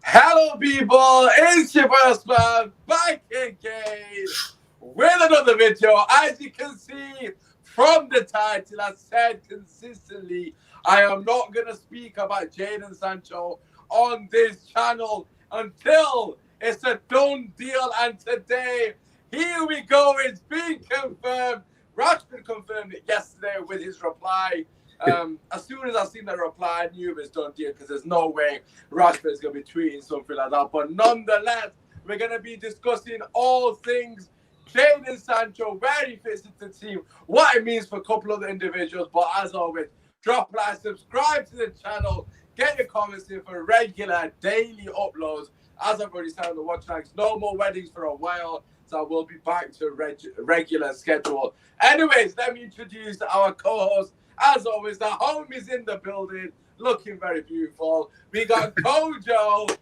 Hello, people. It's your boss man back again with another video. As you can see from the title, I said consistently, I am not going to speak about Jadon Sancho on this channel until it's a done deal. And today, here we go. It's been confirmed. Rashford confirmed it yesterday with his reply. As soon as I seen the reply, I knew it was done deal because there's no way Rashford is going to be tweeting something like that. But nonetheless, we're going to be discussing all things Jadon Sancho, where he fits into the team, what it means for a couple of the individuals. But as always, drop a like, subscribe to the channel, get your comments in for regular daily uploads. As I've already said on the watch tags, no more weddings for a while. So we'll be back to regular schedule. Anyways, let me introduce our co-host. As always, the homie's in the building, looking very beautiful. We got Kojo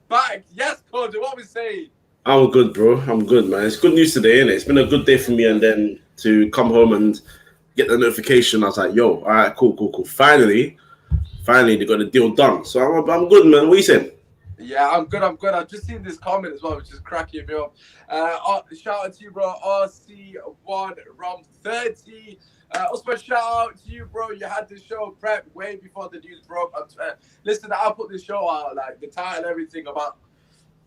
back. Yes, Kojo, what we saying? I'm good, bro. I'm good, man. It's good news today, innit? It's been a good day for me, and then to come home and get the notification, I was like, yo, all right, cool. Finally, they got the deal done. So I'm good, man. What are you saying? Yeah, I'm good. I've just seen this comment as well, which is cracking me up. Shout out to you, bro. RC1 Rom 30. Also, shout out to you, bro. You had the show prep way before the news broke. Listen, I put the show out, like the title, everything, about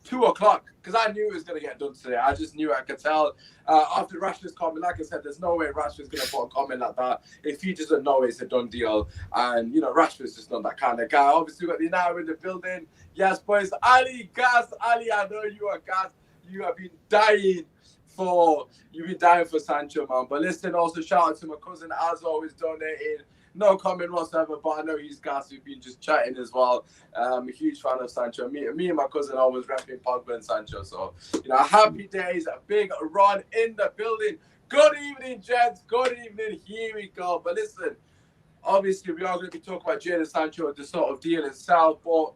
2 o'clock because I knew it was going to get done today. I just knew. I could tell after Rashford's comment. Like I said, there's no way Rashford's going to put a comment like that if he doesn't know it's a done deal. And, you know, Rashford's just not that kind of guy. Obviously, we got the United in the building. Yes, boys. Ali, I know you are gas. You have been dying for Sancho, man. But listen, also shout out to my cousin, as always, donating. No comment whatsoever, but I know he's guys who've been just chatting as well. I'm a huge fan of Sancho. Me and my cousin always repping Pogba and Sancho. So, you know, happy days, a big run in the building. Good evening, gents. Good evening. Here we go. But listen, obviously, we are going to be talking about Jadon Sancho, the sort of deal itself, but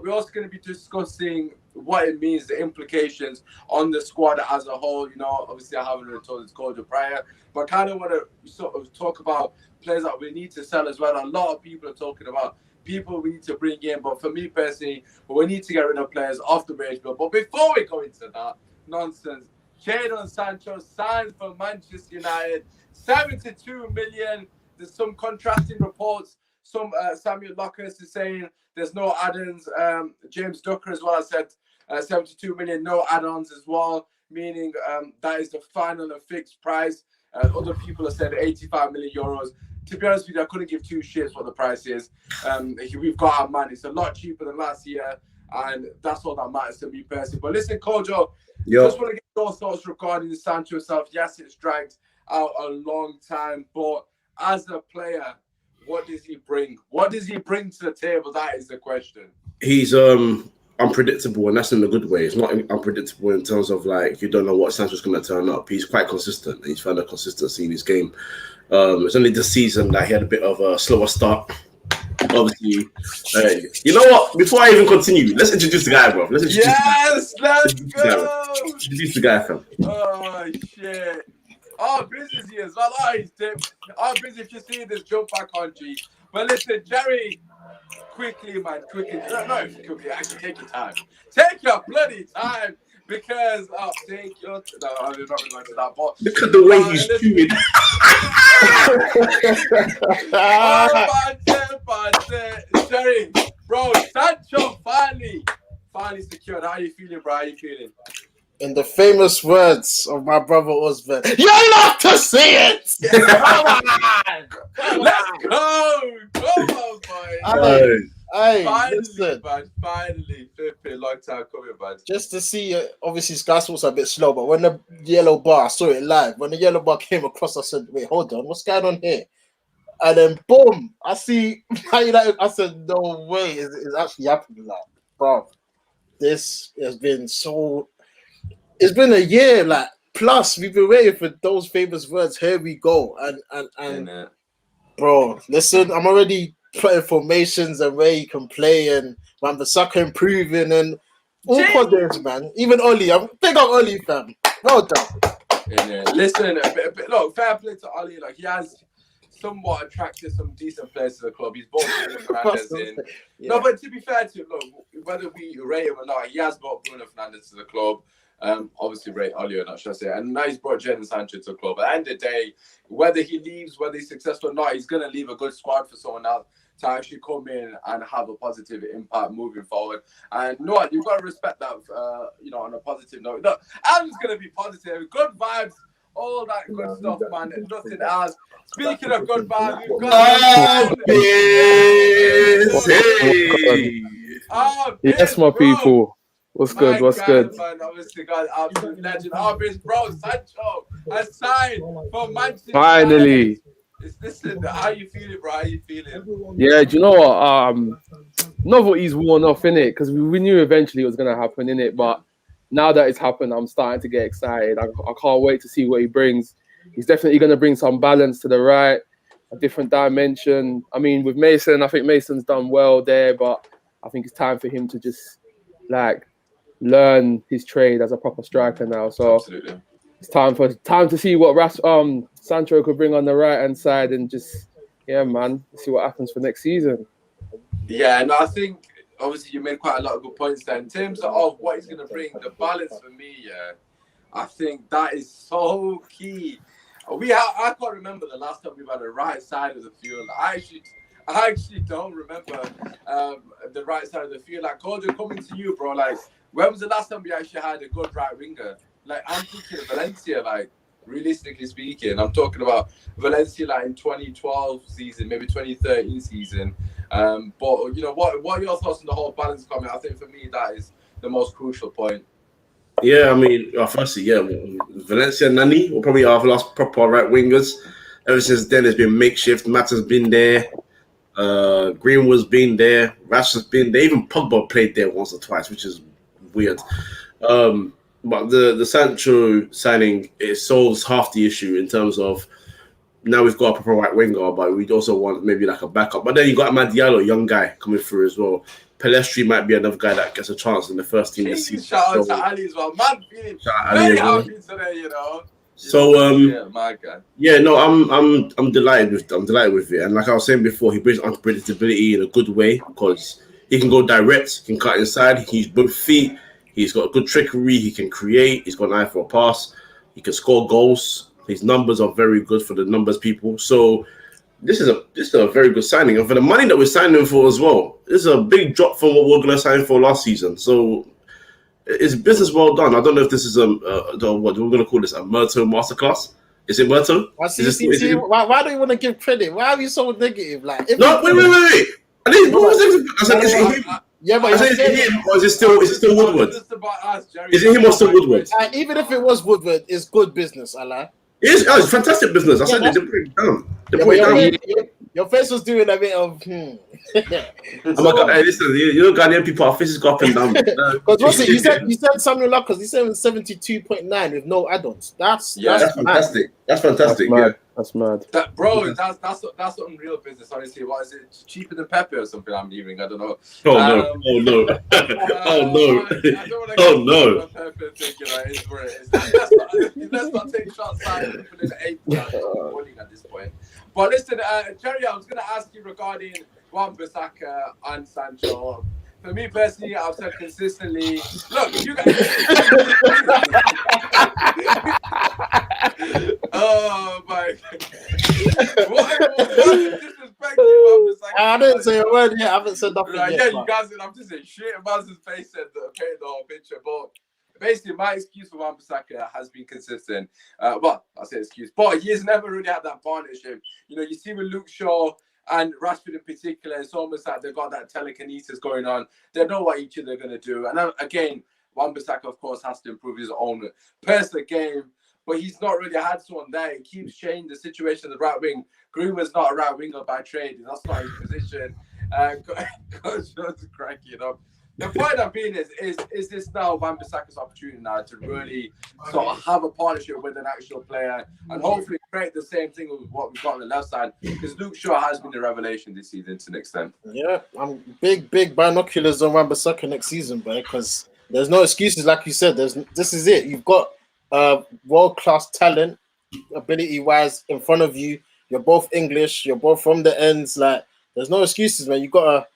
we're also going to be discussing what it means, the implications on the squad as a whole. You know, obviously, I haven't really told this call prior, but I kind of want to sort of talk about players that we need to sell as well. A lot of people are talking about people we need to bring in, but for me personally, we need to get rid of players off the wage bill. But before we go into that nonsense, Jadon Sancho signed for Manchester United, 72 million. There's some contrasting reports. Some Samuel Lockhurst is saying there's no add-ons. James Ducker as well has said 72 million, no add-ons as well, meaning that is the final and fixed price. Other people have said 85 million euros. To be honest with you, I couldn't give two shits what the price is. We've got our man. It's a lot cheaper than last year, and that's all that matters to me personally. But listen, Kojo, just want to get your thoughts regarding the Sancho itself. Yes, it's dragged out a long time, but as a player, what does he bring? What does he bring to the table? That is the question. He's unpredictable, and that's in a good way. It's not unpredictable in terms of like you don't know what Sancho's going to turn up. He's quite consistent. He's found a consistency in his game. It's only this season that he had a bit of a slower start. Obviously, you know what? Before I even continue, let's introduce the guy, bro. Let's go. Introduce the guy, fam. Oh shit. Oh, business here as well. Oh, he's dipped. Oh, busy if you see this jump back on G. But listen, Jerry, quickly, man, quickly. No, quickly. Actually, take your time. Take your bloody time. Because take your no, I'm not going to that. But look at the way he's chewing. Oh, Jerry, bro, Sancho finally secured. How are you feeling, bro? How are you feeling? In the famous words of my brother Osman, you love to see it. Let's go. Come on, boy. Hey, finally, listen. Man. Finally, long time coming, man. Just to see, obviously, Sky Sports are a bit slow, but when the yellow bar, I saw it live. When the yellow bar came across, I said, "Wait, hold on, what's going on here?" And then, boom, I see. I said, "No way, it's actually happening." Like, bro, this has been so. It's been a year, like plus. We've been waiting for those famous words. Here we go, and bro, listen, I'm already putting formations and where he can play and Wan-Bissaka improving and all positives, man. Even Oli, I'm big up Oli, fam. Well done. Yeah. Listen, look, fair play to Oli. Like he has somewhat attracted some decent players to the club. He's brought Fernandez in. Yeah. No, but to be fair to him, look, whether we rate him or not, he has brought Bruno Fernandes to the club. Obviously rate Ollie or not, should I say? And now he's brought Jadon Sancho to the club. At the end of the day, whether he leaves, whether he's successful or not, he's going to leave a good squad for someone else to actually come in and have a positive impact moving forward. And you know what? You've got to respect that, on a positive note. Look, Alan's going to be positive. Good vibes, all that good stuff, man. Nothing else. Speaking of good vibes, we've got... Yes, my people. What's good? What's good? Man, obviously, got absolute legend. Bro, Sancho has signed for Manchester. Finally. Listen, how you feeling, bro? How you feeling? Yeah, do you know what? Novelty's worn off, innit? Because we knew eventually it was going to happen, innit? But now that it's happened, I'm starting to get excited. I can't wait to see what he brings. He's definitely going to bring some balance to the right, a different dimension. I mean, with Mason, I think Mason's done well there, but I think it's time for him to just, learn his trade as a proper striker now. So absolutely. It's time to see what Sancho could bring on the right hand side and just see what happens for next season. Yeah, no, I think obviously you made quite a lot of good points there in terms of what he's going to bring. The balance for me, I think that is so key. I can't remember the last time we've had a right side of the field. I actually don't remember the right side of the field. Like, Kojo, coming to you, bro. Like, when was the last time we actually had a good right winger? Like, I'm thinking of Valencia, like, realistically speaking. I'm talking about Valencia, like, in 2012 season, maybe 2013 season. But, you know, what are your thoughts on the whole balance comment? I think for me, that is the most crucial point. Yeah, I mean, firstly, Valencia and Nani were probably our last proper right wingers. Ever since then, it's been makeshift. Matt has been there. Greenwood's been there. Rash has been there. Even Pogba played there once or twice, which is weird. But the Sancho signing, it solves half the issue in terms of now we've got a proper right winger, but we also want maybe like a backup. But then you got Amad Diallo, young guy coming through as well. Pelestri might be another guy that gets a chance in the first team this season. Shout out to Ali as well. Man, feeling very happy today, you know. So my guy. Yeah, no, I'm delighted with it. And like I was saying before, he brings unpredictability in a good way because he can go direct, he can cut inside, he's both feet, he's got good trickery, he can create, he's got an eye for a pass, he can score goals. His numbers are very good for the numbers people. So this is a very good signing. And for the money that we're signing for as well, this is a big drop from what we were going to sign for last season. So it's business well done. I don't know if this is what we're going to call this, a Murto masterclass. Is it Murto? Why do you want to give credit? Why are you so negative? Like, wait. I said, is it him? Yeah, but is it him or is it still Woodward? Is it him or still Woodward? Even if it was Woodward, it's good business, Allah. It's fantastic business. I said they put it down. Your face was doing a bit of. Oh my God! Hey, listen, you know, Ghanaian people, our faces go up and down. Because you said Samuel Luckers, he said 72.9 with no add-ons. That's fantastic. That's fantastic. That's mad. That's unreal business. Honestly, what is it? Cheaper than Pepe or something? I'm hearing. I don't know. Oh no! Oh no! Pepe thinking like it's where it is. Let's not take shots at this point. But listen, Jerry, I was going to ask you regarding Wan-Bissaka and Sancho. For me personally, I've said consistently, look, you guys. Oh my God. What disrespect you, Wan-Bissaka? I didn't say a word yet. I haven't said nothing yet. Yeah, you guys, I'm just saying shit about his face and painting the whole picture. But basically, my excuse for Wan-Bissaka has been consistent. Well, I say excuse, but he has never really had that partnership. You know, you see with Luke Shaw and Rashford in particular, it's almost like they've got that telekinesis going on. They know what each other are going to do. And again, Wan-Bissaka, of course, has to improve his own personal game, but he's not really had someone there. He keeps changing the situation of the right wing. Greenwood's not a right winger by trade. That's not his position. Coach Jones is cracking up. The point I'm being is this now Wan-Bissaka's opportunity now to really sort of have a partnership with an actual player and hopefully create the same thing with what we've got on the left side, because Luke Shaw has been a revelation this season to an extent. Yeah, I'm big binoculars on Wan-Bissaka next season, bro, because there's no excuses, like you said. This is it. You've got world-class talent, ability-wise, in front of you. You're both English. You're both from the ends. Like, there's no excuses, man. You gotta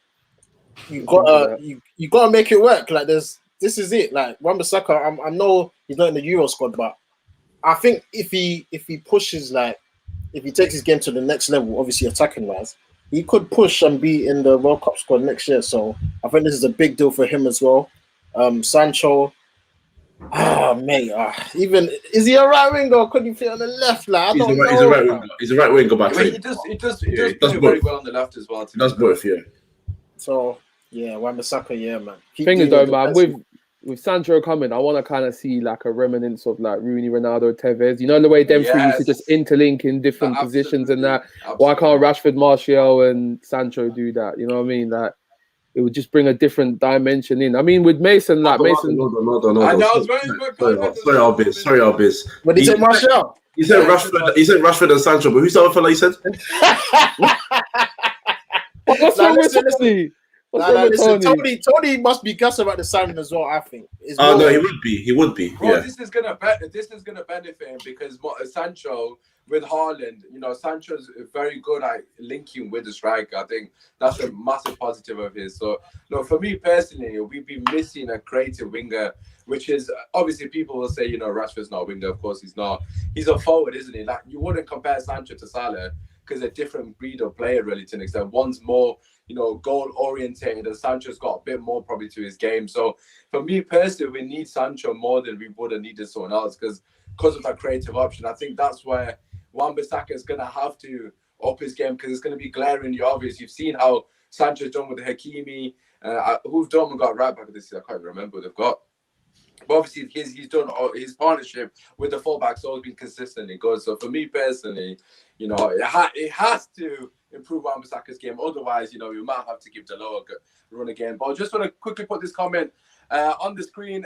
You Look into gotta that. you gotta make it work. Like this is it. Like Wan-Bissaka, I know he's not in the Euro squad, but I think if he pushes, like if he takes his game to the next level, obviously attacking wise, he could push and be in the World Cup squad next year. So I think this is a big deal for him as well. Sancho, mate, even is he a right winger or could he play on the left? Like I He's a don't right. He's a know. right winger. He's a right winger by But trade. he does Yeah, he does play very both. well on the left as well. He does both. Yeah. So yeah, Wan-Bissaka, yeah, man. Keep Thing is doing though, your man, defensive. with Sancho coming, I want to kind of see like a remnants of like Rooney, Ronaldo, Tevez. You know the way them three used to just interlink in different positions and that. Why can't Rashford, Martial, and Sancho do that? You know what I mean? Like it would just bring a different dimension in. I mean, with Mason, like Mason. Hold on. I know, I was very good. Sorry, Albiz. But he said Martial. He said Rashford. He said Rashford and Sancho. But who's the other fella? He said. What's Nah, wrong with listen, Tony? What's Nah, wrong with listen, Tony must be gassing about the signing as well. I think. Oh no, he would be. He would be. Bro, Yeah. this is gonna benefit him because Sancho with Haaland, you know, Sancho's very good at linking with the striker. I think that's a massive positive of his. So, no, for me personally, we've been missing a creative winger, which is obviously people will say, you know, Rashford's not a winger. Of course, he's not. He's a forward, isn't he? Like you wouldn't compare Sancho to Salah because they're different breed of player, really, to an extent. One's more, you know, goal orientated, and Sancho's got a bit more probably to his game. So for me personally, we need Sancho more than we would have needed someone else because of that creative option. I think that's where Wan-Bissaka is going to have to up his game because it's going to be glaringly obvious. You've seen how Sancho's done with Hakimi. Who've Dortmund got right back this year? I can't even remember who they've got. But obviously, he's done his partnership with the fullbacks always been consistently good. So for me personally, you know, it has to improve Wan-Bissaka's game. Otherwise, you know, we might have to give Delo a run again. But I just want to quickly put this comment on the screen.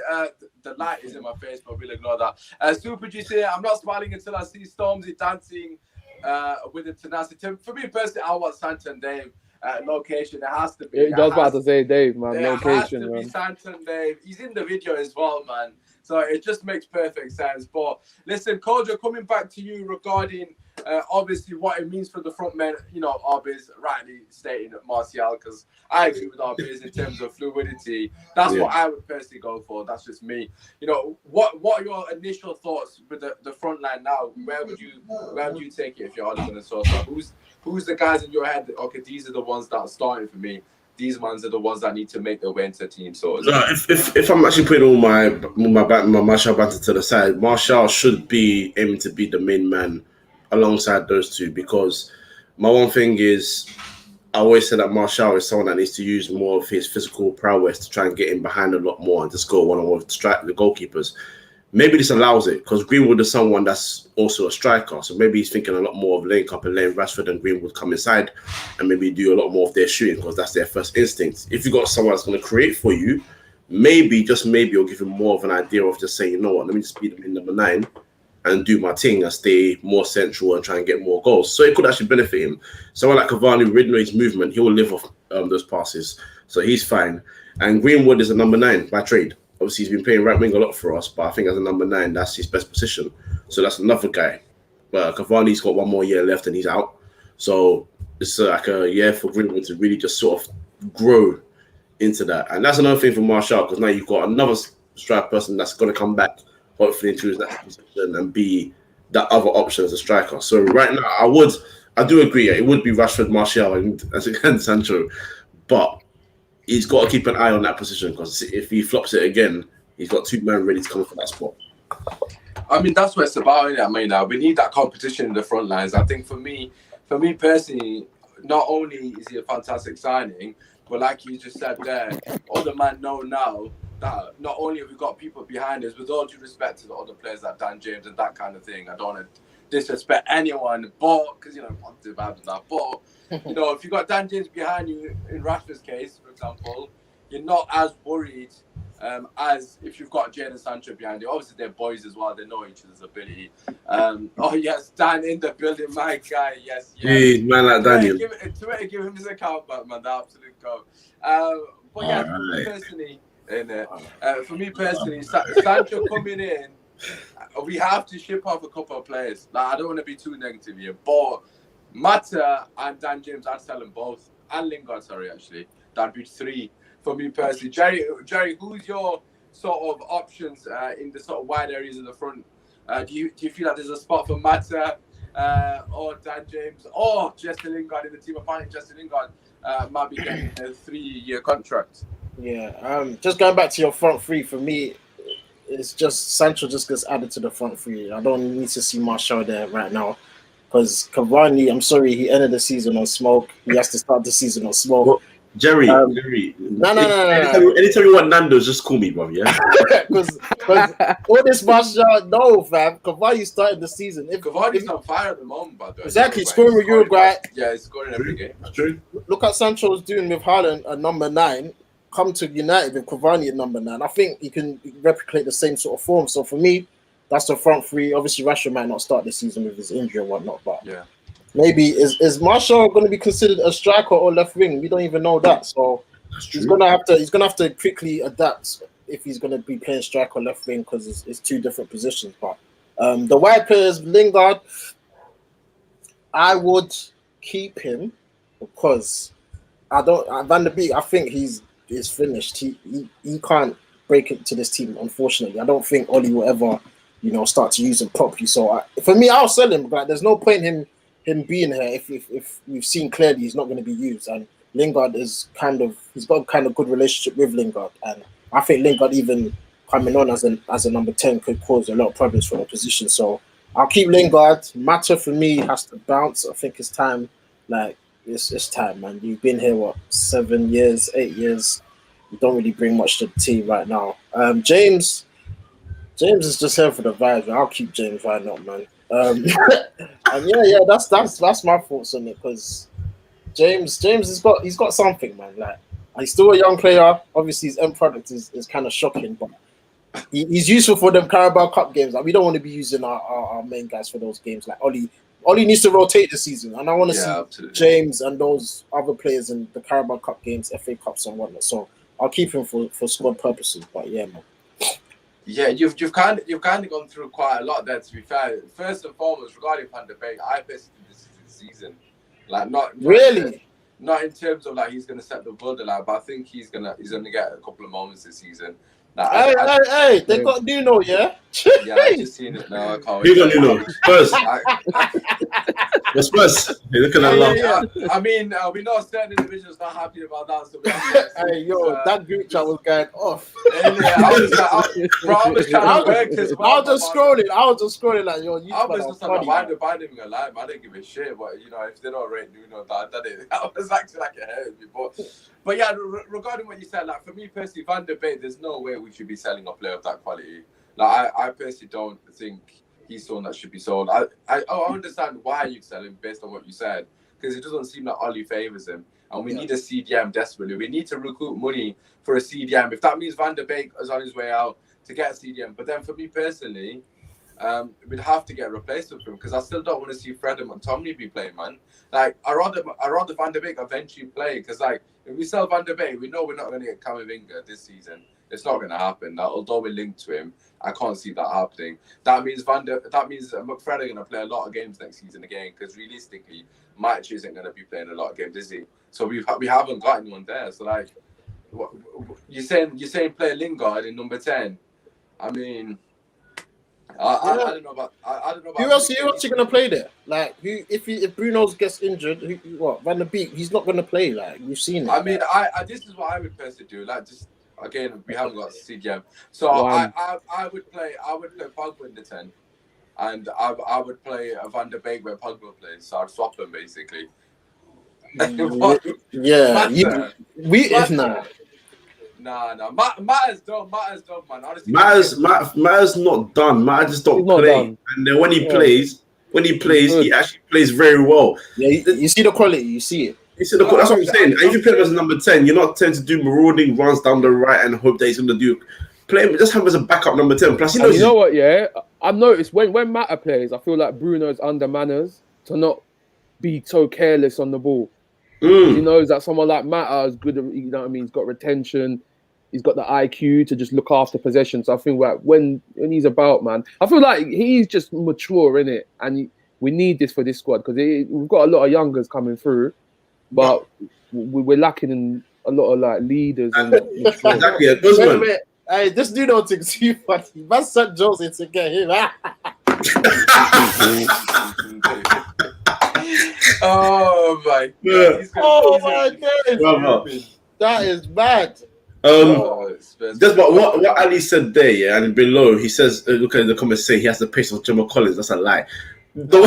The light is in my face, but we'll ignore that. Super G say, I'm not smiling until I see Stormzy dancing with the tenacity. For me personally, I want Santa and Dave. Location, it has to be. I was about to say Dave, man. It has Location, to man. be Santa and Dave. He's in the video as well, man. So it just makes perfect sense. But listen, Kojo, coming back to you regarding obviously what it means for the front men. You know, Arbiz rightly stating Martial, because I agree with Arbiz in terms of fluidity. That's what I would personally go for. That's just me. You know, what are your initial thoughts with the front line now? Where would you take it if you're going to source up? Who's the guys in your head? Okay, these are the ones that are starting for me. These ones are the ones that need to make their way into the team. So if I'm actually putting all my Martial banter to the side, Martial should be aiming to be the main man alongside those two, because my one thing is I always say that Martial is someone that needs to use more of his physical prowess to try and get in behind a lot more and just go one-on-one to strike the goalkeepers. Maybe this allows it because Greenwood is someone that's also a striker. So maybe he's thinking a lot more of link up and letting Rashford and Greenwood come inside and maybe do a lot more of their shooting because that's their first instinct. If you've got someone that's going to create for you, maybe, just maybe, you'll give him more of an idea of just saying, you know what, let me just beat them in number 9 and do my thing and stay more central and try and get more goals. So it could actually benefit him. Someone like Cavani, with his movement, he will live off those passes. So he's fine. And Greenwood is a number 9 by trade. Obviously, he's been playing right wing a lot for us, but I think as a number 9, that's his best position. So that's another guy. But Cavani's got one more year left and he's out. So it's like a year for Greenwood to really just sort of grow into that. And that's another thing for Martial, because now you've got another strike person that's going to come back, hopefully into his next position and be that other option as a striker. So right now, I do agree. It would be Rashford, Martial, and Sancho. But he's got to keep an eye on that position, because if he flops it again, he's got 2 men ready to come for that spot. I mean, that's what it's about, isn't it? I mean, now we need that competition in the front lines. I think for me personally, not only is he a fantastic signing, but like you just said there, other man know now that not only have we got people behind us, with all due respect to the other players like Dan James and that kind of thing, I don't want to disrespect anyone, but because, you know, positive vibes and that, but you know, if you got Dan James behind you in Rashford's case, for example, you're not as worried as if you've got Jadon Sancho behind you. Obviously, they're boys as well. They know each other's ability. Oh, yes, Dan in the building, my guy. Yes. Jeez, man, like Daniel. Give him his account back, man. The absolute go. But yeah, for me personally, Sancho coming in, we have to ship off a couple of players. Like, I don't want to be too negative here, but Mata and Dan James, I'd sell them both. And Lingard, sorry, actually. that'd be 3 for me personally. Jerry, who's your sort of options in the sort of wide areas in the front? Do you feel like there's a spot for Mata or Dan James or Justin Lingard in the team? Apparently, Justin Lingard might be getting a 3-year contract. Yeah, just going back to your front three, for me, it's just Sancho just gets added to the front three. I don't need to see Martial there right now because Cavani, I'm sorry, he ended the season on smoke. He has to start the season on smoke. Well, Jerry, No. Anytime you want Nando's, just call me, bro. Yeah, Because all this Martial, no, fam. Cavani started the season. Cavani's on fire at the moment, by the way. Exactly, scoring with Uruguay. Yeah, he's scoring every game. that's true. Look at Sancho's doing with Haaland at number 9. Come to United with Cavani at number 9. I think he can replicate the same sort of form. So for me, that's the front three. Obviously, Rashford might not start this season with his injury and whatnot, but yeah, maybe is Martial going to be considered a striker or left wing? We don't even know that. So he's going to have to quickly adapt if he's going to be playing striker or left wing because it's 2 different positions. But the wide players, Lingard, I would keep him because Van der Beek, I think he's finished. He can't break into this team, unfortunately. I don't think Oli will ever, start to use him properly. So for me, I'll sell him. But there's no point in him being here if we've seen clearly he's not going to be used. And Lingard he's got a kind of good relationship with Lingard, and I think Lingard even coming on as a number 10 could cause a lot of problems for the position. So I'll keep Lingard. Mata for me has to bounce. I think it's time. It's time, man. You've been here 7 years, 8 years. You don't really bring much to the team right now. James is just here for the vibes. I'll keep James right now, man. And yeah, that's my thoughts on it because James he's got something, man. Like he's still a young player. Obviously, his end product is kind of shocking, but he's useful for them Carabao Cup games. Like we don't want to be using our main guys for those games. Like Oli needs to rotate the season, and I want to see absolutely. James and those other players in the Carabao Cup games, FA Cups, and whatnot. So I'll keep him for squad purposes. But yeah, man. Yeah, you've kind of gone through quite a lot there. To be fair, first and foremost, regarding Van der Beek, I basically this is the season, like not really. Not in terms of like he's gonna set the borderline, but I think he's gonna get a couple of moments this season. Like, hey! They got Nuno, yeah. Yeah, I just seen it now. I can't wait. Who got Nuno? Spurs. Spurs. Hey, look at that love. Yeah. I mean, we know certain individuals not happy about that. So that group chat was going off. I was trying to work as well. I was just scrolling like, yo, you I was just like, why them alive? I didn't give a shit. But if they don't rate Nuno, that was actually like it hurt me. But yeah, regarding what you said, like for me personally, Van der Beek, there's no way we should be selling a player of that quality. Like I personally don't think he's someone that should be sold. I understand why you'd sell him based on what you said, because it doesn't seem like Oli favours him. And we need a CDM desperately. We need to recoup money for a CDM. If that means Van der Beek is on his way out to get a CDM. But then for me personally, we'd have to get a replacement for him because I still don't want to see Fred and McTominay be playing, man. Like, I rather Van der Beek eventually play because, like, if we sell Van der Beek, we know we're not going to get Camavinga this season. It's not going to happen. Now, although we're linked to him, I can't see that happening. That means McFred are going to play a lot of games next season again because realistically, Mike isn't going to be playing a lot of games, is he? So we haven't got anyone there. So like, you're saying play Lingard in number 10. I mean, I don't know about. Who else you gonna play there? Like, if Bruno gets injured, Van der Beek? He's not gonna play. Like, we've seen it. I mean, this is what I would personally do. Like, just again, we haven't got CDM, so I would play Pogba in the 10, and I would play Van der Beek where Pogba plays. So I'd swap them basically. Yeah, Nah. Matt's done, man. Honestly, Matt's not done. Matt just don't play. Done. And then when he plays, he actually plays very well. Yeah, you see the quality. You see it. That's what I'm saying. If you play him as a number 10, you're not tend to do marauding runs down the right and hope that he's going to do. Play him, just have him as a backup number 10. Plus, you know what? Yeah, I've noticed when Matter plays, I feel like Bruno's under manners to not be so careless on the ball. He knows that someone like Matter is good. You know what I mean? He's got retention. He's got the IQ to just look after possession. So I feel like when he's about, man, I feel like he's just mature in it, and we need this for this squad because we've got a lot of youngers coming through, but we're lacking in a lot of like leaders in midfield. Exactly, a Wait, Guzman. wait. Hey, this dude don't think too funny. Man sent Jose to get him. Oh my Yeah. god! Oh my days. Brother. That is bad. Just but what Ali said there, yeah, and below he says, look at the comments say he has the pace of Gemma Collins. That's a lie. The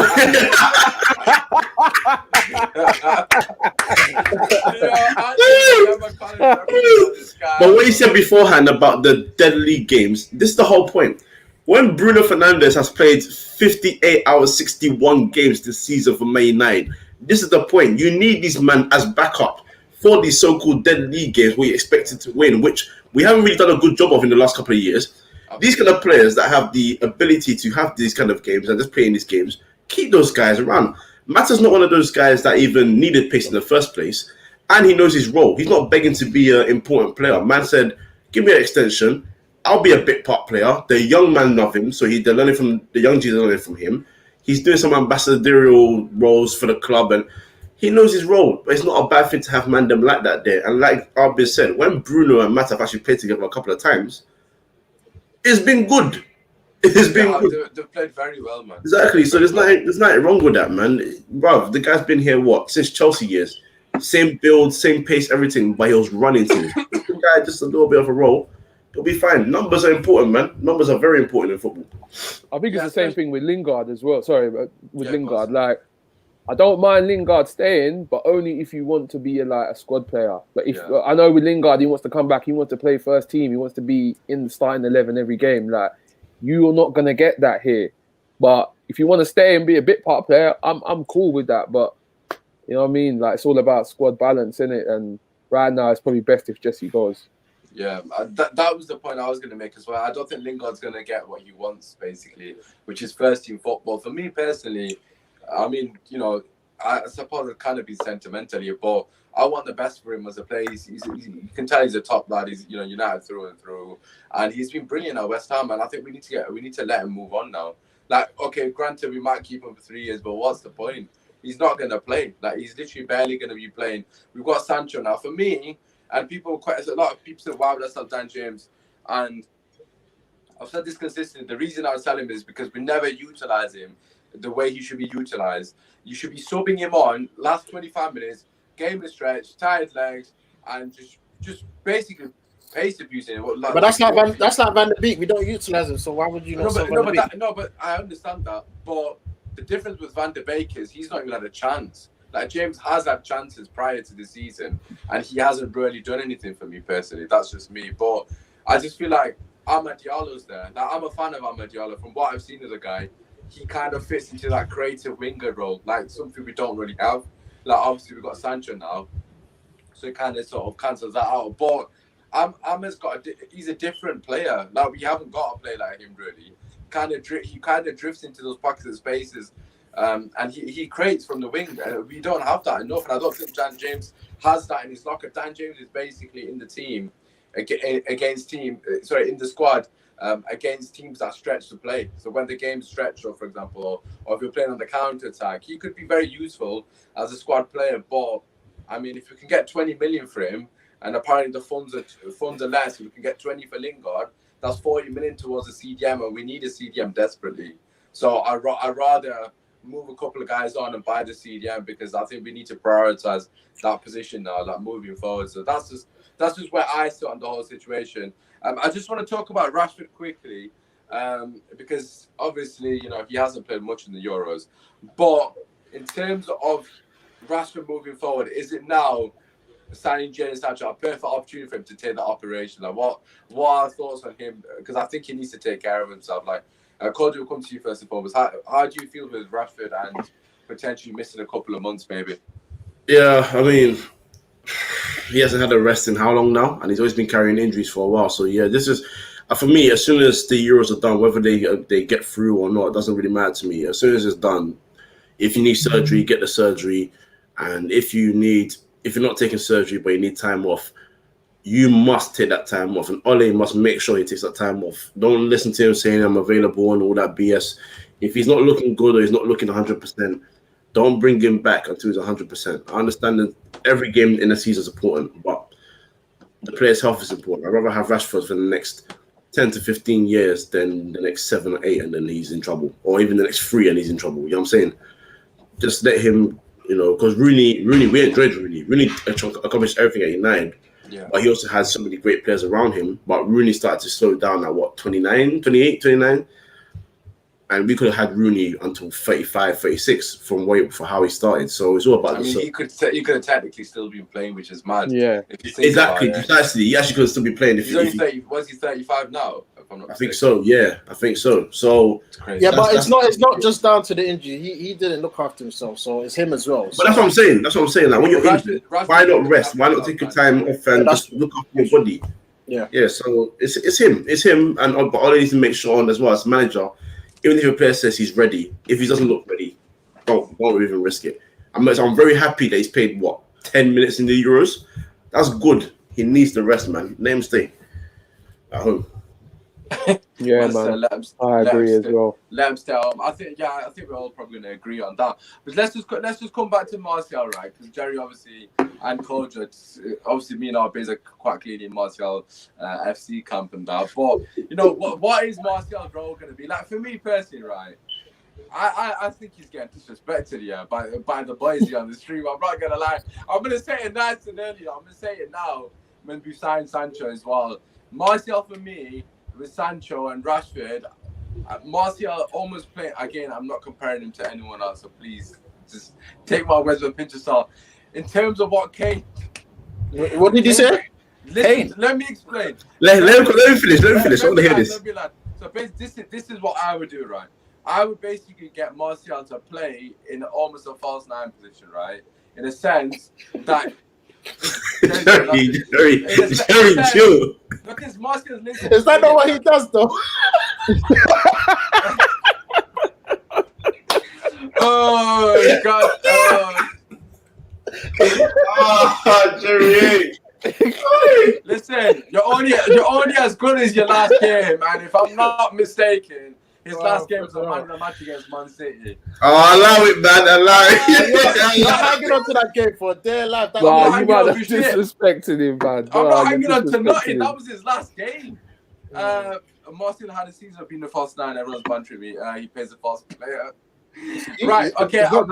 But what he said beforehand about the deadly games, this is the whole point. When Bruno Fernandes has played 58 out of 61 games this season for Man United, this is the point. You need these men as backup for these so-called dead league games where you're expected to win, which we haven't really done a good job of in the last couple of years. These kind of players that have the ability to have these kind of games and just play in these games, keep those guys around. Mata's not one of those guys that even needed pace in the first place, and he knows his role. He's not begging to be an important player. Man said, give me an extension. I'll be a bit part player. The young man love him, so they're learning from the young G's, learning from him. He's doing some ambassadorial roles for the club, and he knows his role. But it's not a bad thing to have Mandem like that there. And like Arbin said, when Bruno and Mata have actually played together a couple of times, it's been good. It's been good. They've played very well, man. Exactly. So there's nothing wrong with that, man. Bruv, the guy's been here since Chelsea years. Same build, same pace, everything, but he was running to it. The guy just a little bit of a role. He'll be fine. Numbers are important, man. Numbers are very important in football. I think it's the same thing with Lingard as well. Sorry, with Lingard. Like, I don't mind Lingard staying, but only if you want to be a squad player. But if I know with Lingard, he wants to come back. He wants to play first team. He wants to be in the starting 11 every game. Like, you're not gonna get that here. But if you want to stay and be a bit part player, I'm cool with that. But you know what I mean? Like, it's all about squad balance, innit? And right now, it's probably best if Jesse goes. Yeah, that was the point I was going to make as well. I don't think Lingard's going to get what he wants, basically, which is first team football. For me personally, I mean, I suppose it kind of be sentimentally, but I want the best for him as a player. You can tell he's a top lad. He's United through and through, and he's been brilliant at West Ham. And I think we need to let him move on now. Like, okay, granted, we might keep him for 3 years, but what's the point? He's not going to play. Like, he's literally barely going to be playing. We've got Sancho now. For me. And a lot of people say, wow, that's not Dan James. And I've said this consistently. The reason I was telling him is because we never utilize him the way he should be utilized. You should be subbing him on last 25 minutes, game the stretch, tired legs, and just basically pace abusing him. But that's not Van de Beek. We don't utilize him, so why would you not? But I understand that. But the difference with Van de Beek is he's not even had a chance. Like, James has had chances prior to the season, and he hasn't really done anything for me personally. That's just me. But I just feel like Amad Diallo's there. Like, I'm a fan of Amad Diallo. From what I've seen of the guy, he kind of fits into that creative winger role, like something we don't really have. Like, obviously, we've got Sancho now, so it kind of sort of cancels that out. But Amad's he's a different player. Like, we haven't got a player like him, really. He kind of drifts into those pockets of spaces. And he creates from the wing. We don't have that enough, and I don't think Dan James has that in his locker. Dan James is basically in the team in the squad against teams that stretch to play. So when the game's stretched, for example, or if you're playing on the counter attack, he could be very useful as a squad player. But I mean, if we can get 20 million for him, and apparently the funds are less, we can get 20 for Lingard. That's 40 million towards a CDM, and we need a CDM desperately. So I'd rather move a couple of guys on and buy the CDM, because I think we need to prioritize that position now, like, moving forward. So that's just where I sit on the whole situation. I just want to talk about Rashford quickly, because obviously, he hasn't played much in the Euros. But in terms of Rashford moving forward, is it now signing Jadon Sancho a perfect opportunity for him to take that operation? Like, what are our thoughts on him? Because I think he needs to take care of himself. Like, Cody, will come to you first and foremost. How do you feel with Rashford and potentially missing a couple of months, maybe? Yeah, I mean, he hasn't had a rest in how long now? And he's always been carrying injuries for a while. So, yeah, this is, for me, as soon as the Euros are done, whether they get through or not, it doesn't really matter to me. As soon as it's done, if you need surgery, get the surgery. And if you're not taking surgery but you need time off, you must take that time off, and Ole must make sure he takes that time off. Don't listen to him saying I'm available and all that BS. If he's not looking good or he's not looking 100%, don't bring him back until he's 100%. I understand that every game in the season is important, but the player's health is important. I'd rather have Rashford for the next 10 to 15 years than the next 7 or 8 and then he's in trouble, or even the next 3 and he's in trouble. You know what I'm saying? Just let him, because Rooney, we enjoyed Rooney. Rooney accomplished everything at United, but he also has so many great players around him. But Rooney started to slow down at 29, and we could have had Rooney until 35, 36 for how he started. So it's all about. He could have technically still been playing, which is mad. Yeah, exactly. Precisely. He actually could still be playing. Was he 35 now? I think so. Yeah, I think so. So it's crazy. Yeah, but it's not just down to the injury. He didn't look after himself, so it's him as well. But that's what I'm saying. Like when you're injured, why not rest? Why not take your time off and just look after your body? Yeah. So it's him, but all they need to make sure on as well as manager. Even if a player says he's ready, if he doesn't look ready, don't even risk it. I'm very happy that he's played 10 minutes in the Euros. That's good. He needs the rest, man. Let him stay at home. Yeah, man. I agree as well. Let him stay home. I think we're all probably going to agree on that. But let's just come back to Martial, right? Because Jerry obviously and Kojo, obviously me and our base are quite clearly in Martial FC camp and that. But what is Martial's role going to be? Like for me personally, right? I think he's getting disrespected by the boys here on the stream. I'm not gonna lie. I'm gonna say it nice and earlier. I'm gonna say it now when we signed Sancho as well. Martial for me with Sancho and Rashford, Martial almost playing again. I'm not comparing him to anyone else, so please just take my words with a pinch of salt. In terms of what Kane, what did you say? Listen, let me explain. Let me finish. I want to hear this. So basically, this is what I would do, right? I would basically get Martial to play in almost a false 9 position, right? In a sense that Jerry, chill. Because Martial's linked. Is that not what he does, though? Oh God! Jerry. Listen, you're only as good as your last game, and if I'm not mistaken, his last game was a man of the match against Man City. Oh, allow it, man. Allow it. You're hanging on to that game for dear life. Wow, you might have disrespected him, man. I'm not hanging on to nothing. That was his last game. Martial had a season of being the false 9. Everyone's bantering me. He plays a false player. Right, okay. So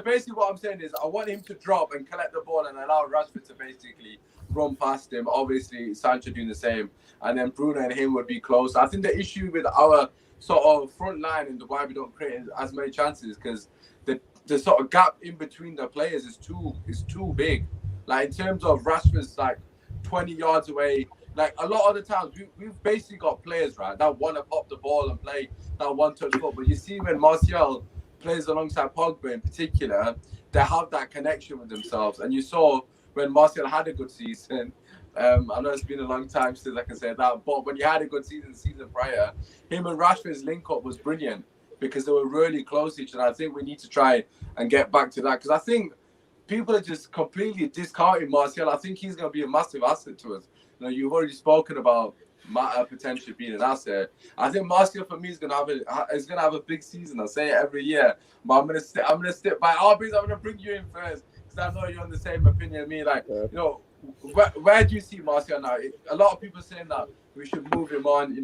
basically what I'm saying is I want him to drop and collect the ball and allow Rashford to basically run past him. Obviously, Sancho doing the same. And then Bruno and him would be close. I think the issue with our sort of front line and why we don't create as many chances because the sort of gap in between the players is too big. Like in terms of Rashford's like 20 yards away. Like a lot of the times we've basically got players, right, that want to pop the ball and play that one-touch football. But you see when Martial plays alongside Pogba in particular, they have that connection with themselves. And you saw when Martial had a good season. I know it's been a long time since I can say that, but when he had a good season the season prior, him and Rashford's link-up was brilliant because they were really close to each other. I think we need to try and get back to that because I think people are just completely discounting Martial. I think he's going to be a massive asset to us. You've already spoken about potentially being an asset. I think Martial for me is gonna have a big season. I say it every year, but I'm gonna stick by Arby's. I'm gonna bring you in first because I know you're on the same opinion as me. Like where do you see Martial now? A lot of people saying that we should move him on.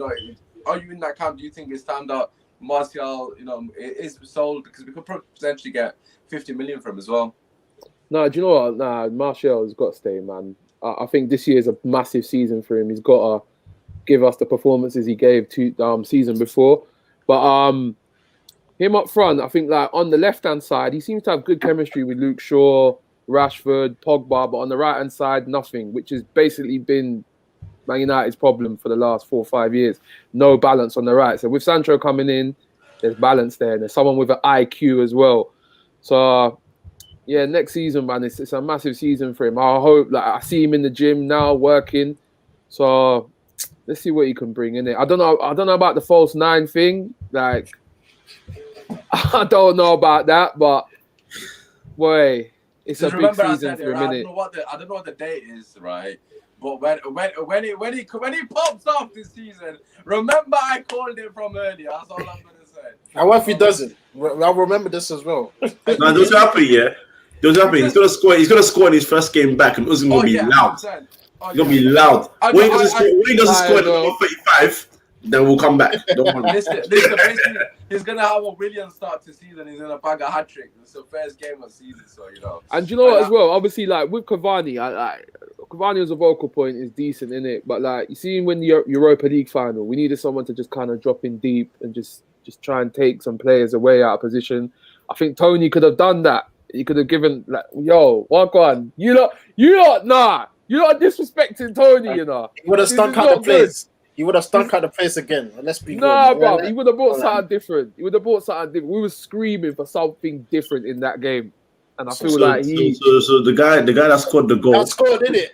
Are you in that camp? Do you think it's time that Martial, is sold because we could potentially get 50 million from him as well? No, do you know what? Nah, Martial has got to stay, man. I think this year is a massive season for him. He's got to give us the performances he gave to season before. But him up front, I think like on the left-hand side, he seems to have good chemistry with Luke Shaw, Rashford, Pogba. But on the right-hand side, nothing, which has basically been Man United's problem for the last 4 or 5 years. No balance on the right. So with Sancho coming in, there's balance there. And there's someone with an IQ as well. So... yeah, next season, man, it's a massive season for him. I hope, I see him in the gym now working. So let's see what he can bring in it. I don't know about the false 9 thing. Like, I don't know about that, but boy, it's a big season for a minute. I don't know what the date is, right? But when he pops off this season, remember I called him from earlier. That's all I'm gonna say. And what if he doesn't? I'll remember this as well. No, those happen, yeah. He's gonna score in his first game back, and it was gonna be loud. It's gonna be loud. When he doesn't score in know. 35, then we'll come back. Don't worry. Listen, basically, he's gonna have a brilliant start to season. He's gonna bag a hat trick. It's the first game of season, so you know. And you know what, as well, obviously, like with Cavani, Cavani as a vocal point is decent in it, but like you see, when the Europa League final, we needed someone to just kind of drop in deep and just try and take some players away out of position. I think Tony could have done that. He could have given like, yo, walk on. You lot, nah. You're not disrespecting Tony, you know. He would have stunk out the place. He would have stunk out the place again. Let's be nah, bro. He would have brought something different. We were screaming for something different in that game. And I feel like So the guy that scored the goal. That scored, didn't it?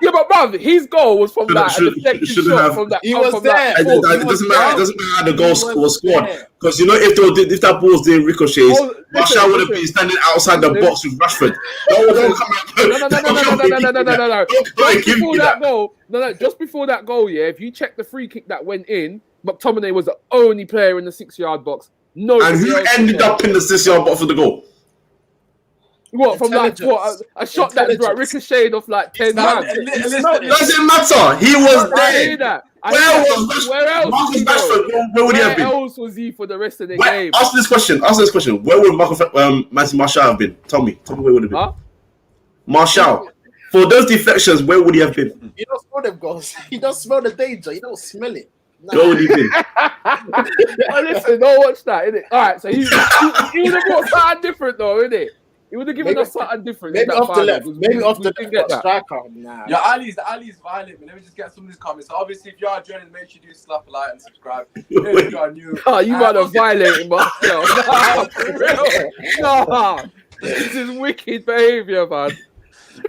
Yeah, but bruv, his goal was from that deflected shot from that. He was there. It doesn't matter. It doesn't matter how the goal was scored. Because you know, if that ball was doing ricochets, Martial would have been standing outside the box with Rashford. No. Just before that goal, yeah. If you check the free kick that went in, McTominay was the only player in the 6-yard box. No, and who ended up in the 6-yard box for the goal? What from like a shot that ricocheted off like 10 man? Doesn't matter. He was there. Where else was he for the rest of the game? Ask this question. Where would Martial have been? Tell me where would have been. Huh? Martial. For those deflections, where would he have been? You don't smell them goals. You don't smell the danger. You don't smell it. Nah. Where would he been? Listen, don't watch that, innit? All right, so he would have brought something different, though, innit? He would have given us something different. Maybe off the left. Maybe off the left striker. Nah. Yeah, Ali's violent. Let me just get some of these comments. So obviously, if you are joining, make sure you do slap a like and subscribe. If you are new, you might have violated myself. Nah, for real. Nah, this is wicked behaviour, man.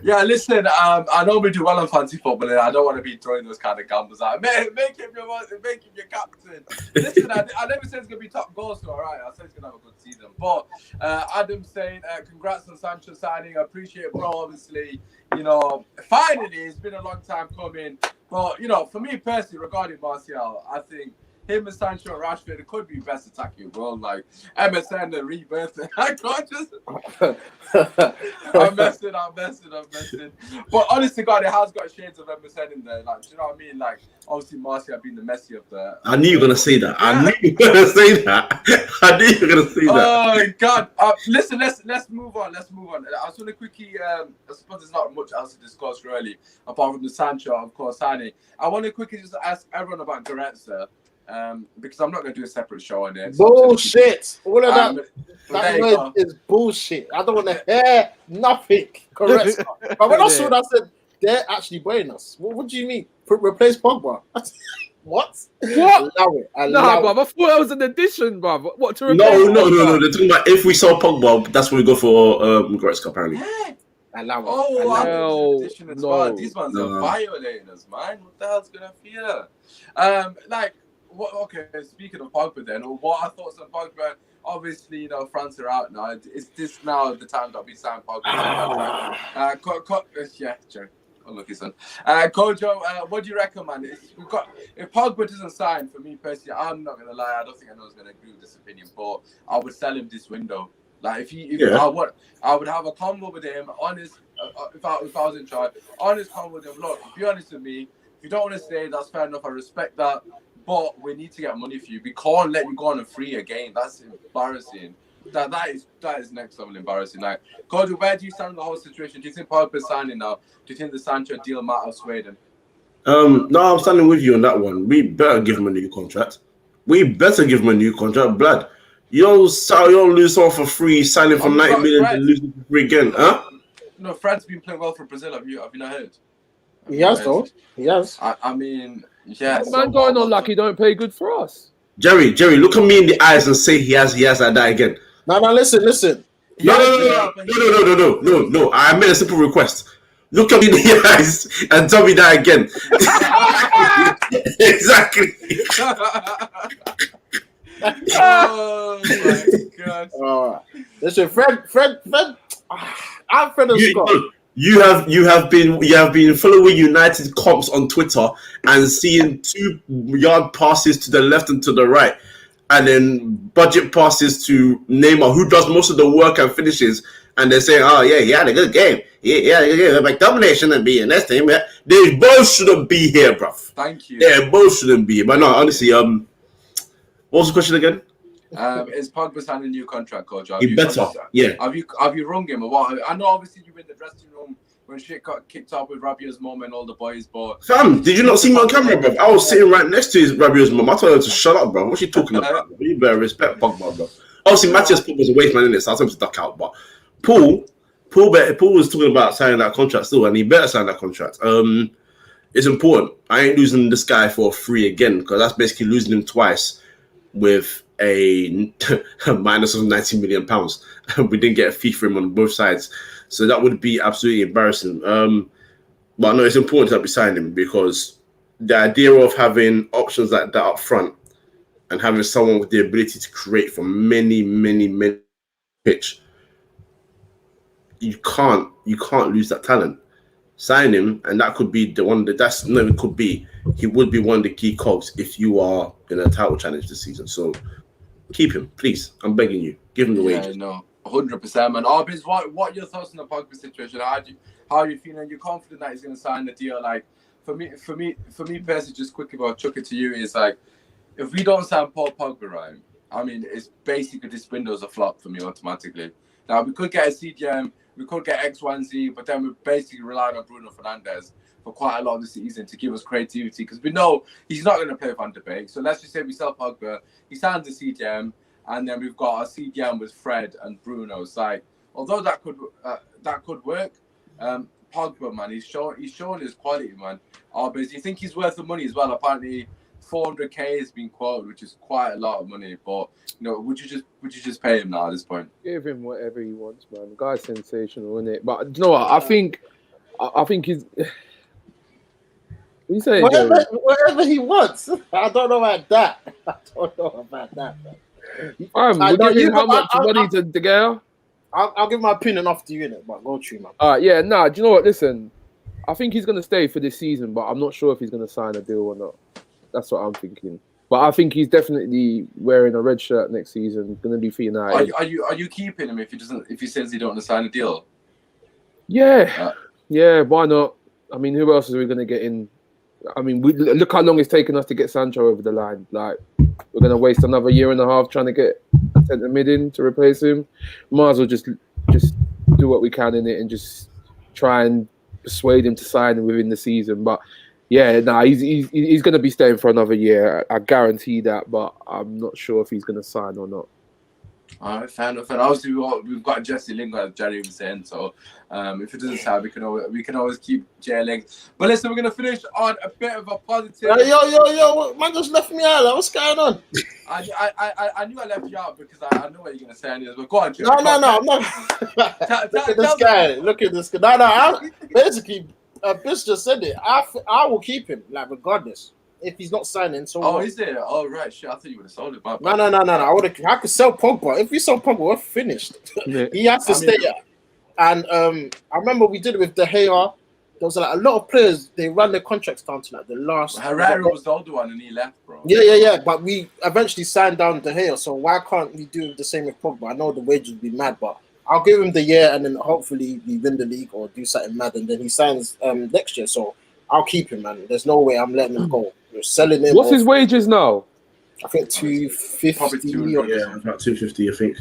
Yeah, listen, I normally do well on fancy football, and I don't want to be throwing those kind of gambles out. Make him your captain. Listen, I never said it's going to be top goal scorer, right? I said he's going to have a good season. But Adam's saying, congrats on Sancho signing. I appreciate it, bro. Obviously, you know, finally, it's been a long time coming. But, you know, for me personally, regarding Martial, I think him and Sancho and Rashford, it could be best attacking, bro. Like MSN and Rebirth. I can't just. I'm messing. But honestly, God, it has got shades of MSN in there. Like, do you know what I mean? Like, obviously, Martial being the Messi of the. I knew you were gonna say that. Oh God! Listen, let's move on. I just want to quickly. I suppose there's not much else to discuss really, apart from the Sancho, of course, signing. I want to quickly just ask everyone about Goretzka. Because I'm not going to do a separate show on it. Bullshit. All of that word is bullshit. I don't want to hear nothing. Correct. But when I saw that, I said, they're actually buying us. What do you mean? Replace Pogba? What? Allow it. Bruv. I thought that was an addition, bruv. What to replace? No. They're talking about if we sell Pogba, that's when we go for Goretzka, apparently. No. These ones are violating us, man. What the hell's going to feel? Okay, speaking of Pogba then, or what are thoughts on Pogba? Obviously, you know, France are out now. Is this now the time that we sign Pogba? Sure. Unlucky son. Kojo, what do you reckon, man? If Pogba doesn't sign, for me personally, I'm not gonna lie, I don't think anyone's gonna agree with this opinion, but I would sell him this window. Like I would have a convo with him, honest. If I was in charge, honest convo with him. Look, be honest with me. If you don't want to stay, that's fair enough. I respect that. But we need to get money for you. We can't let you go on a free again. That's embarrassing. That is next level embarrassing. Like, Kojo, where do you stand in the whole situation? Do you think Pogba's signing now? Do you think the Sancho deal might have swayed him? No, I'm standing with you on that one. We better give him a new contract. Blood. You don't lose someone for free, signing for 90 million and lose him for free again, huh? No, Fred's been playing well for Brazil. Have you not heard? He has, though. He has. I mean, yeah. Man going on like he don't play good for us. Jerry, look at me in the eyes and say he has like that again. No, listen. No. I made a simple request. Look at me in the eyes and tell me that again. Exactly. Oh my God. Listen, Fred. I'm Fred and Scott. You have been following United comps on Twitter and seeing 2-yard passes to the left and to the right, and then budget passes to Neymar, who does most of the work and finishes, and they're saying, "Oh yeah, he had a good game. He had a good game. McTominay shouldn't be in this team. They both shouldn't be here, bro. Thank you. They both shouldn't be. But no, honestly, what was the question again? Is Pogba signing a new contract, coach? He better. Yeah. Have you rung him or what? I know obviously you were in the dressing room when shit got kicked off with Rabiot's mum and all the boys, but Fam, did you not see me on camera, bro? I was sitting right next to his Rabiot's mum. I told her to shut up, bro. What's she talking about? You better respect Pogba, bro. Obviously, Matthias Pogba's a waste man in it, so I told him to duck out. But Paul was talking about signing that contract still, and he better sign that contract. It's important. I ain't losing this guy for free again, because that's basically losing him twice with a minus of £90 million. We didn't get a fee for him on both sides, so that would be absolutely embarrassing. But no, it's important that we sign him, because the idea of having options like that up front and having someone with the ability to create from many pitch, you can't lose that talent. Sign him, and that could be the one he would be one of the key cogs if you are in a title challenge this season. So keep him, please. I'm begging you. Give him the wages. No, 100%, man. Arbiz, what are your thoughts on the Pogba situation? How are you feeling? You're confident that he's going to sign the deal? Like, for me personally, just quickly, but I'll chuck it to you, is like, if we don't sign Paul Pogba, right, I mean, it's basically this window's a flop for me automatically. Now, we could get a CDM, we could get X, Y, and Z, but then we're basically relying on Bruno Fernandes for quite a lot of the season to give us creativity, because we know he's not going to play Van de Beek. So let's just say we sell Pogba, he signs the CDM, and then we've got a CDM with Fred and Bruno. It's like, although that could work, Pogba, man, he's shown his quality, man. But you think he's worth the money as well? Apparently, 400k has been quoted, which is quite a lot of money. But would you just pay him now at this point? Give him whatever he wants, man. The guy's sensational, isn't it? But you know what? I think he's. What you saying, whatever he wants. I don't know about that. Man. We're giving how much money to De Gea? I'll give my opinion after you in it, but go through, man. Yeah, do you know what? Listen, I think he's going to stay for this season, but I'm not sure if he's going to sign a deal or not. That's what I'm thinking. But I think he's definitely wearing a red shirt next season. Going to be for United. Are you keeping him if he says he don't want to sign a deal? Yeah, why not? I mean, who else are we going to get in? I mean, look how long it's taken us to get Sancho over the line. Like, we're going to waste another year and a half trying to get a centre mid in to replace him. Might as well just do what we can in it and just try and persuade him to sign within the season. But yeah, he's going to be staying for another year. I guarantee that, but I'm not sure if he's going to sign or not. All right, fair enough. And obviously, we've got Jesse Lingard, as Jerry was saying. So if it doesn't sound, we can always keep Jay Ling. But listen, we're gonna finish on a bit of a positive. Yo, man, just left me out. What's going on? I knew I left you out because I know what you're gonna say. Anyways, but go on, Jay. No, I'm not. Look at this guy. Look at this guy. No. Basically, Biss just said it. I will keep him, like, regardless. If he's not signing, so what? Is it? Oh, right, shit. I thought you would have sold it. No. I could sell Pogba. If we sell Pogba, we're finished. He has to stay. And I remember we did it with De Gea. There was like a lot of players. They ran their contracts down to like the last. Herrera was the older one, and he left, bro. Yeah. But we eventually signed down De Gea. So why can't we do the same with Pogba? I know the wages would be mad, but I'll give him the year, and then hopefully we win the league or do something mad, and then he signs next year. So I'll keep him, man. There's no way I'm letting him go. We're selling him. What's his wages now? I think 250. Probably 200. Yeah, about 250, I think.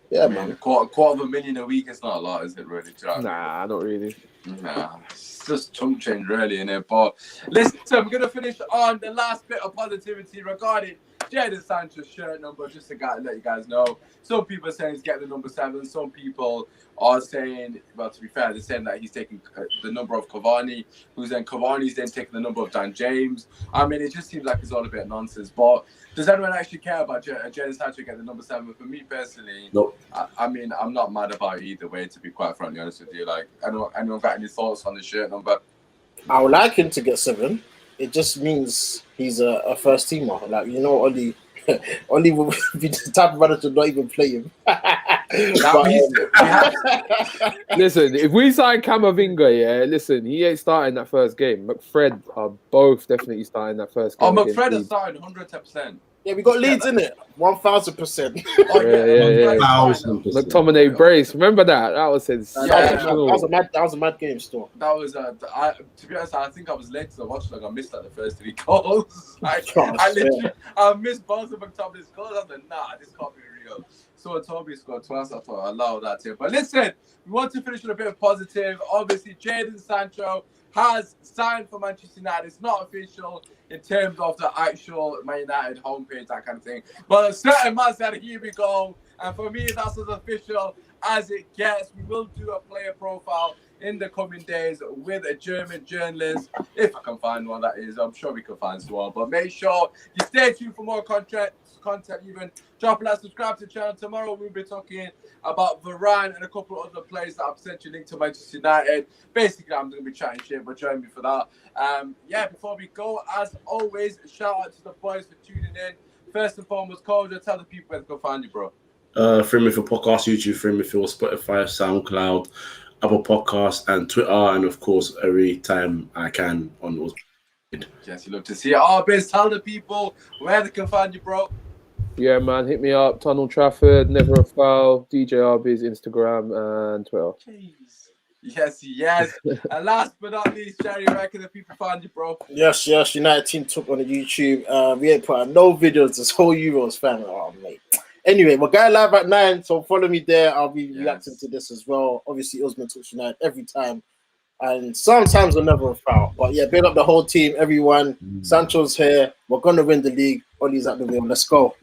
Yeah, man. Quarter of $1 million a week is not a lot, is it, really? Nah, not really. Nah, it's just chunk change, really, innit? But listen, I'm going to finish on the last bit of positivity regarding Jadon Sancho's shirt number, just to let you guys know. Some people are saying he's getting the number 7. Some people are saying, well, to be fair, they're saying that he's taking the number of Cavani, who's then Cavani's then taking the number of Dan James. I mean, it just seems like it's all a bit of nonsense. But does anyone actually care about Jadon Sancho getting the number 7? For me personally, nope. I mean, I'm not mad about it either way, to be quite frankly honest with you. Like, anyone got any thoughts on the shirt number? I would like him to get 7. It just means he's a first teamer. Like, Oli will be the type of manager to not even play him. Listen, if we sign Camavinga, listen, he ain't starting that first game. McFred are both definitely starting that first game. Oh, McFred is starting 110%. Yeah, we got leads in it. 1,000%. Oh, Yeah. 1,000%. McTominay brace. Remember that? That was sensational. That was a mad game still. That was to be honest, I think I was late to the watch. Like I missed like the first 3 goals. I missed both of McTominay's goals. I was like, nah, this can't be real. So Toby scored twice. I thought, allow that here. But listen, we want to finish with a bit of positive. Obviously, Jadon Sancho has signed for Manchester United. It's not official in terms of the actual Man United homepage, that kind of thing. But a certain man said, here we go. And for me, that's as official as it gets. We will do a player profile in the coming days with a German journalist. If I can find one, that is. I'm sure we can find one. But make sure you stay tuned for more content. Even drop a like, subscribe to the channel. Tomorrow we'll be talking about Varane and a couple of other players that are potentially linked to Manchester United. Basically, I'm going to be chatting shit, but join me for that. Before we go, as always, shout out to the boys for tuning in. First and foremost, Kojo, tell the people where to go find you, bro. Free me for podcast, YouTube, free me for Spotify, SoundCloud, Apple Podcasts, and Twitter, and of course, every time I can on those. Yes, you love to see it. Oh, Biz, tell the people where they can find you, bro. Yeah, man, hit me up. Tunnel Trafford, Never a Foul, DJ RB's Instagram and Twitter. Jeez. Yes. And last but not least, Jerry, where can the people find you, bro? Yes. United team took on the YouTube. We ain't put out no videos this whole Euros fan. Oh, mate. Anyway, my guy live at 9, so follow me there. I'll be reacting to this as well. Obviously, Usman talks United every time. And sometimes we'll never foul. But yeah, big up the whole team, everyone. Sancho's here. We're going to win the league. Ollie's at the wheel. Let's go.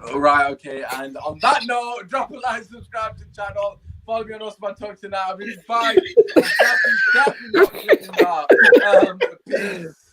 All right, okay. And on that note, drop a like, subscribe to the channel. Follow me on Osman Talks tonight. I'll be fine. Definitely not clicking that. Peace.